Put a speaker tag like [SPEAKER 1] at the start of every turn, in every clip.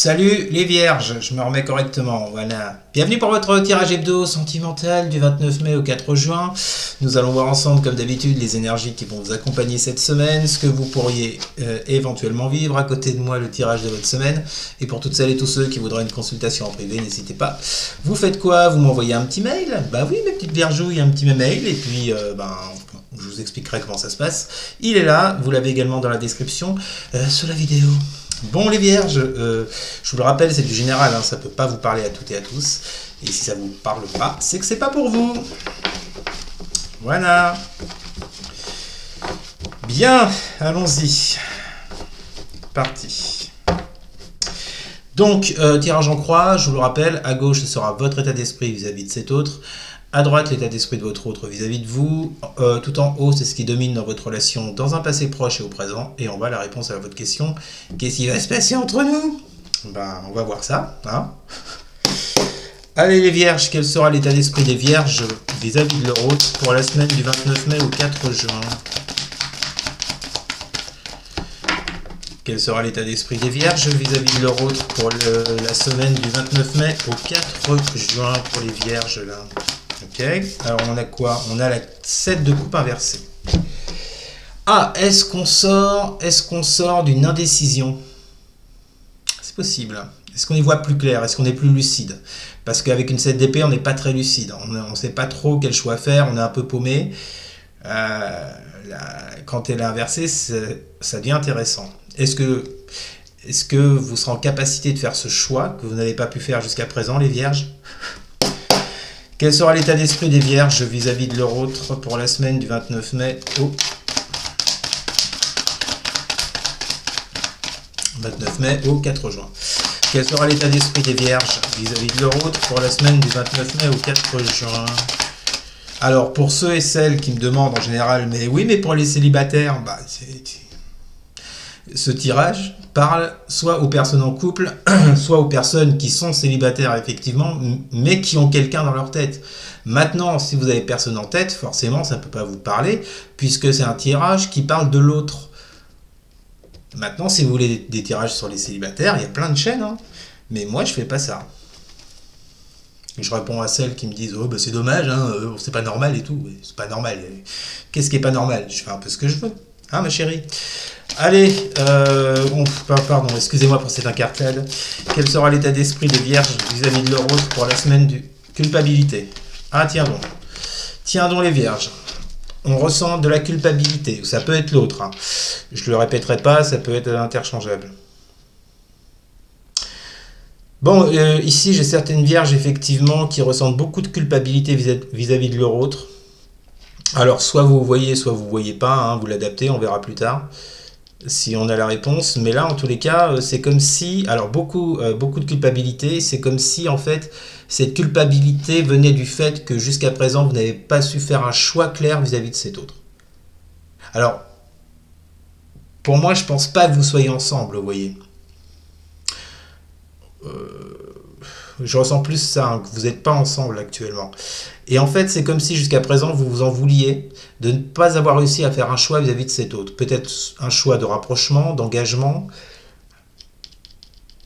[SPEAKER 1] Salut les vierges, je me remets correctement, voilà. Bienvenue pour votre tirage hebdo sentimental du 29 mai au 4 juin. Nous allons voir ensemble, comme d'habitude, les énergies qui vont vous accompagner cette semaine, ce que vous pourriez éventuellement vivre. À côté de moi, le tirage de votre semaine. Et pour toutes celles et tous ceux qui voudraient une consultation en privé, n'hésitez pas. Vous faites quoi? Vous m'envoyez un petit mail? Bah oui, mes petites viergouilles, un petit mail. Et puis, je vous expliquerai comment ça se passe. Il est là, vous l'avez également dans la description sous la vidéo. Bon les vierges, je vous le rappelle, c'est du général, hein, ça ne peut pas vous parler à toutes et à tous. Et si ça ne vous parle pas, c'est que c'est pas pour vous. Voilà. Bien, allons-y. Parti. Donc, tirage en croix, je vous le rappelle, à gauche ce sera votre état d'esprit vis-à-vis de cet autre. À droite, l'état d'esprit de votre autre vis-à-vis de vous. Tout en haut, c'est ce qui domine dans votre relation dans un passé proche et au présent. Et en bas, la réponse à votre question. Qu'est-ce qui va se passer entre nous? Ben, on va voir ça. Hein. Allez les vierges, quel sera l'état d'esprit des vierges vis-à-vis de leur autre pour la semaine du 29 mai au 4 juin? Quel sera l'état d'esprit des vierges vis-à-vis de leur autre pour la semaine du 29 mai au 4 juin pour les vierges là? Ok, alors on a quoi? On a la 7 de coupe inversée. Ah, est-ce qu'on sort d'une indécision? C'est possible. Est-ce qu'on y voit plus clair? Est-ce qu'on est plus lucide? Parce qu'avec une 7 d'épée, on n'est pas très lucide. On ne sait pas trop quel choix faire, on est un peu paumé. Quand elle est inversée, ça devient intéressant. Est-ce que vous serez en capacité de faire ce choix que vous n'avez pas pu faire jusqu'à présent, les vierges? Quel sera l'état d'esprit des vierges vis-à-vis de leur autre pour la semaine du 29 mai au 4 juin? Quel sera l'état d'esprit des vierges vis-à-vis de leur autre pour la semaine du 29 mai au 4 juin? Alors, pour ceux et celles qui me demandent en général, mais oui, mais pour les célibataires, bah, ce tirage parle soit aux personnes en couple, soit aux personnes qui sont célibataires effectivement, mais qui ont quelqu'un dans leur tête. Maintenant, si vous avez personne en tête, forcément, ça ne peut pas vous parler, puisque c'est un tirage qui parle de l'autre. Maintenant, si vous voulez des tirages sur les célibataires, il y a plein de chaînes, hein, mais moi, je fais pas ça. Je réponds à celles qui me disent « Oh, bah, c'est dommage, hein, c'est pas normal et tout. » C'est pas normal. Qu'est-ce qui est pas normal? Je fais un peu ce que je veux. Hein, ma chérie? Allez, pardon, excusez-moi pour cette incartade. Quel sera l'état d'esprit des vierges vis-à-vis de leur autre pour la semaine du culpabilité? Ah, tiens donc. Tiens donc les vierges. On ressent de la culpabilité. Ça peut être l'autre. Hein. Je ne le répéterai pas, ça peut être interchangeable. Bon, ici, j'ai certaines vierges, effectivement, qui ressentent beaucoup de culpabilité vis-à-vis de leur autre. Alors, soit vous voyez pas, hein, vous l'adaptez, on verra plus tard, si on a la réponse. Mais là, en tous les cas, c'est comme si, alors beaucoup de culpabilité, c'est comme si, en fait, cette culpabilité venait du fait que jusqu'à présent, vous n'avez pas su faire un choix clair vis-à-vis de cet autre. Alors, pour moi, je pense pas que vous soyez ensemble, vous voyez. Je ressens plus ça, hein, que vous n'êtes pas ensemble actuellement. Et en fait, c'est comme si jusqu'à présent, vous vous en vouliez de ne pas avoir réussi à faire un choix vis-à-vis de cet autre. Peut-être un choix de rapprochement, d'engagement.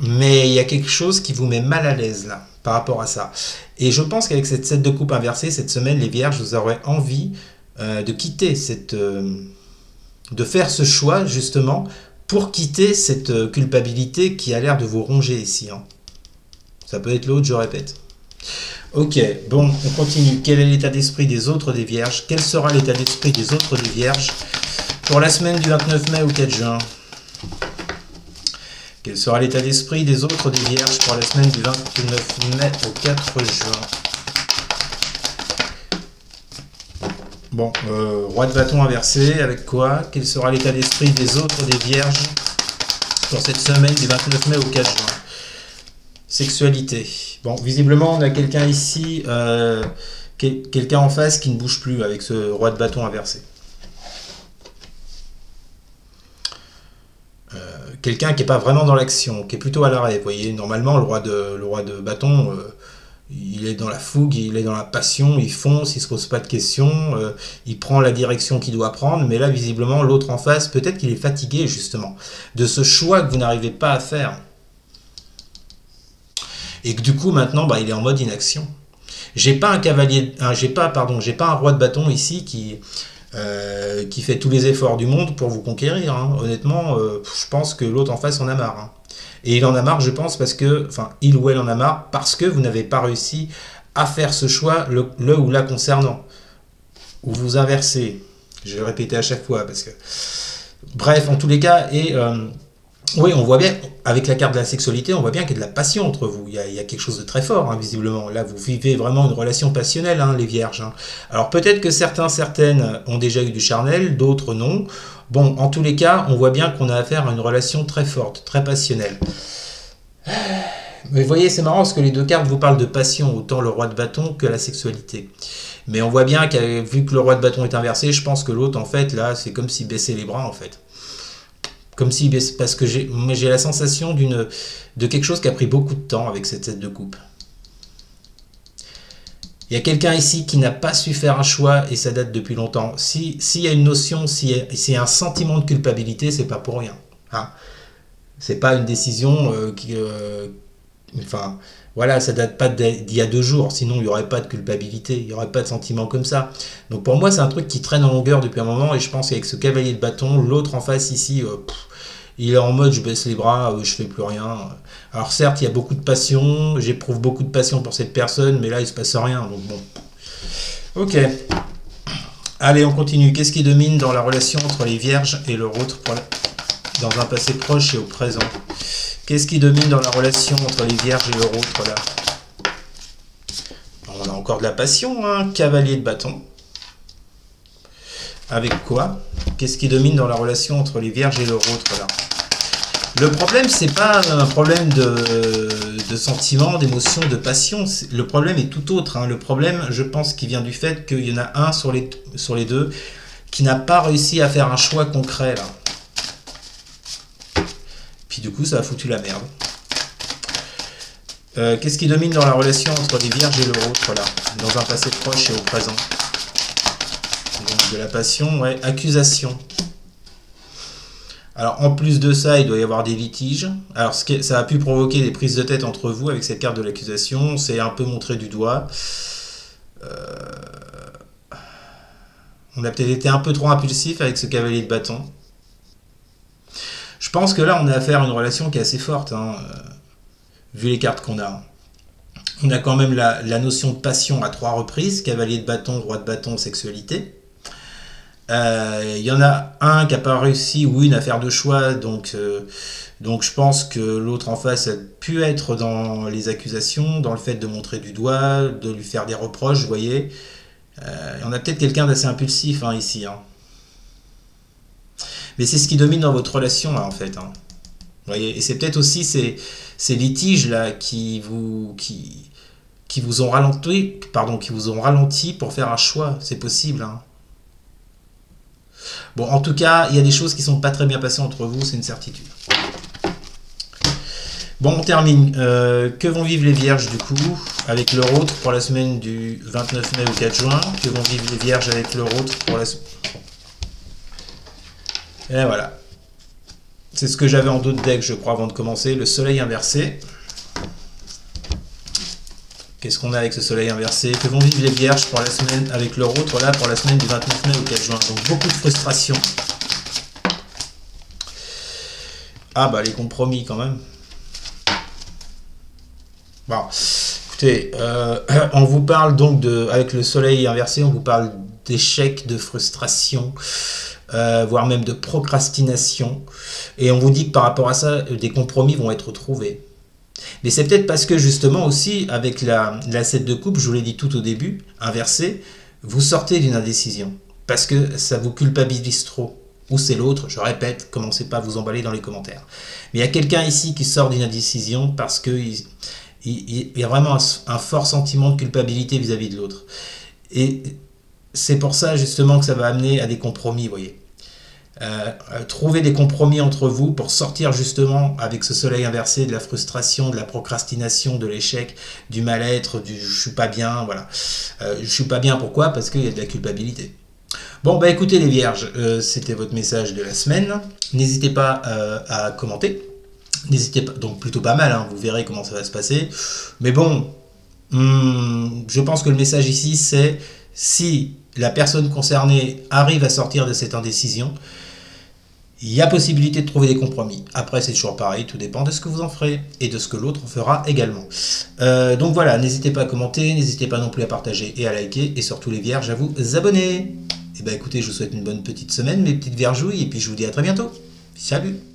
[SPEAKER 1] Mais il y a quelque chose qui vous met mal à l'aise là, par rapport à ça. Et je pense qu'avec cette 7 de coupe inversée, cette semaine, les vierges, vous aurez envie de quitter de faire ce choix, justement, pour quitter cette culpabilité qui a l'air de vous ronger ici. Hein. Ça peut être l'autre, je répète. Ok, bon, on continue. Quel est l'état d'esprit des autres des vierges? Quel sera l'état d'esprit des autres des vierges pour la semaine du 29 mai au 4 juin? Quel sera l'état d'esprit des autres des vierges pour la semaine du 29 mai au 4 juin? Bon, roi de bâton inversé, avec quoi? Quel sera l'état d'esprit des autres des vierges pour cette semaine du 29 mai au 4 juin? Sexualité. Bon, visiblement, on a quelqu'un ici, quelqu'un en face qui ne bouge plus avec ce roi de bâton inversé. Quelqu'un qui n'est pas vraiment dans l'action, qui est plutôt à l'arrêt. Vous voyez, normalement, le roi de bâton, il est dans la fougue, il est dans la passion, il fonce, il ne se pose pas de questions, il prend la direction qu'il doit prendre. Mais là, visiblement, l'autre en face, peut-être qu'il est fatigué, justement, de ce choix que vous n'arrivez pas à faire. Et que du coup, maintenant, bah, il est en mode inaction. J'ai pas un cavalier, j'ai pas un roi de bâton ici qui fait tous les efforts du monde pour vous conquérir. Hein. Honnêtement, je pense que l'autre en face en a marre. Hein. Et il en a marre, je pense, parce que, enfin, il ou elle en a marre parce que vous n'avez pas réussi à faire ce choix le ou la concernant. Ou vous inversez. Je vais le répéter à chaque fois parce que. Bref, en tous les cas, oui, on voit bien, avec la carte de la sexualité, on voit bien qu'il y a de la passion entre vous. Il y a quelque chose de très fort, hein, visiblement. Là, vous vivez vraiment une relation passionnelle, hein, les vierges. Hein. Alors, peut-être que certaines ont déjà eu du charnel, d'autres non. Bon, en tous les cas, on voit bien qu'on a affaire à une relation très forte, très passionnelle. Mais vous voyez, c'est marrant parce que les deux cartes vous parlent de passion, autant le roi de bâton que la sexualité. Mais on voit bien que vu que le roi de bâton est inversé, je pense que l'autre, en fait, là, c'est comme s'il baissait les bras, en fait. Comme si, parce que j'ai la sensation de quelque chose qui a pris beaucoup de temps avec cette tête de coupe. Il y a quelqu'un ici qui n'a pas su faire un choix et ça date depuis longtemps. S'il y a une notion, s'il y a un sentiment de culpabilité, c'est pas pour rien. Hein. C'est pas une décision enfin, voilà, ça date pas d'il y a 2 jours, sinon il n'y aurait pas de culpabilité, il n'y aurait pas de sentiment comme ça. Donc pour moi, c'est un truc qui traîne en longueur depuis un moment et je pense qu'avec ce cavalier de bâton, l'autre en face ici, il est en mode je baisse les bras, je fais plus rien. Alors certes, il y a beaucoup de passion, j'éprouve beaucoup de passion pour cette personne, mais là il se passe rien, donc bon. Ok. Allez, on continue. Qu'est-ce qui domine dans la relation entre les vierges et leur autre dans un passé proche et au présent? Qu'est-ce qui domine dans la relation entre les vierges et leur autre là? On a encore de la passion, hein, cavalier de bâton. Avec quoi? Qu'est-ce qui domine dans la relation entre les vierges et leur autre là? Le problème, c'est pas un problème de sentiment, d'émotion, de passion. Le problème est tout autre. Hein. Le problème, je pense, qui vient du fait qu'il y en a un sur les deux qui n'a pas réussi à faire un choix concret là. Puis du coup, ça a foutu la merde. Qu'est-ce qui domine dans la relation entre les vierges et leur autre là, dans un passé proche et au présent? Donc de la passion, ouais, accusation. Alors en plus de ça, il doit y avoir des litiges. Alors ça a pu provoquer des prises de tête entre vous avec cette carte de l'accusation. C'est un peu montré du doigt. On a peut-être été un peu trop impulsif avec ce cavalier de bâton. Je pense que là, on a affaire à une relation qui est assez forte, hein, vu les cartes qu'on a. On a quand même la notion de passion à 3 reprises, cavalier de bâton, roi de bâton, sexualité. Il y en a un qui n'a pas réussi ou une à faire de choix, donc je pense que l'autre en face a pu être dans les accusations, dans le fait de montrer du doigt, de lui faire des reproches, vous voyez. On a peut-être quelqu'un d'assez impulsif hein, ici. Hein. Mais c'est ce qui domine dans votre relation là en fait. Hein. Vous voyez, et c'est peut-être aussi ces litiges là qui vous ont ralenti pour faire un choix, c'est possible. Hein. Bon, en tout cas, il y a des choses qui sont pas très bien passées entre vous, c'est une certitude. Bon, on termine. Que vont vivre les vierges du coup avec leur autre pour la semaine du 29 mai au 4 juin? Que vont vivre les vierges avec leur autre pour la semaine... Et voilà. C'est ce que j'avais en d'autres decks, je crois, avant de commencer. Le soleil inversé. Qu'est-ce qu'on a avec ce soleil inversé? Que vont vivre les vierges pour la semaine avec leur autre là pour la semaine du 29 mai au 4 juin? Donc beaucoup de frustration. Ah bah les compromis quand même. Bon, écoutez, on vous parle donc avec le soleil inversé, on vous parle d'échecs, de frustration, voire même de procrastination. Et on vous dit que par rapport à ça, des compromis vont être trouvés. Mais c'est peut-être parce que justement aussi, avec la 7 de coupe, je vous l'ai dit tout au début, inversé, vous sortez d'une indécision. Parce que ça vous culpabilise trop. Ou c'est l'autre, je répète, commencez pas à vous emballer dans les commentaires. Mais il y a quelqu'un ici qui sort d'une indécision parce qu'il y a vraiment un fort sentiment de culpabilité vis-à-vis de l'autre. Et c'est pour ça justement que ça va amener à des compromis, vous voyez. Trouver des compromis entre vous pour sortir justement avec ce soleil inversé de la frustration, de la procrastination, de l'échec, du mal-être, du je suis pas bien, voilà. Je suis pas bien, pourquoi? Parce qu'il y a de la culpabilité. Bon, bah écoutez les vierges, c'était votre message de la semaine. N'hésitez pas à commenter, N'hésitez pas, donc plutôt pas mal, hein, vous verrez comment ça va se passer. Mais bon, je pense que le message ici, c'est si la personne concernée arrive à sortir de cette indécision, il y a possibilité de trouver des compromis. Après, c'est toujours pareil, tout dépend de ce que vous en ferez et de ce que l'autre fera également. Donc voilà, n'hésitez pas à commenter, n'hésitez pas non plus à partager et à liker, et surtout les vierges, à vous abonner. Et ben écoutez, je vous souhaite une bonne petite semaine, mes petites vergouilles, et puis je vous dis à très bientôt. Salut!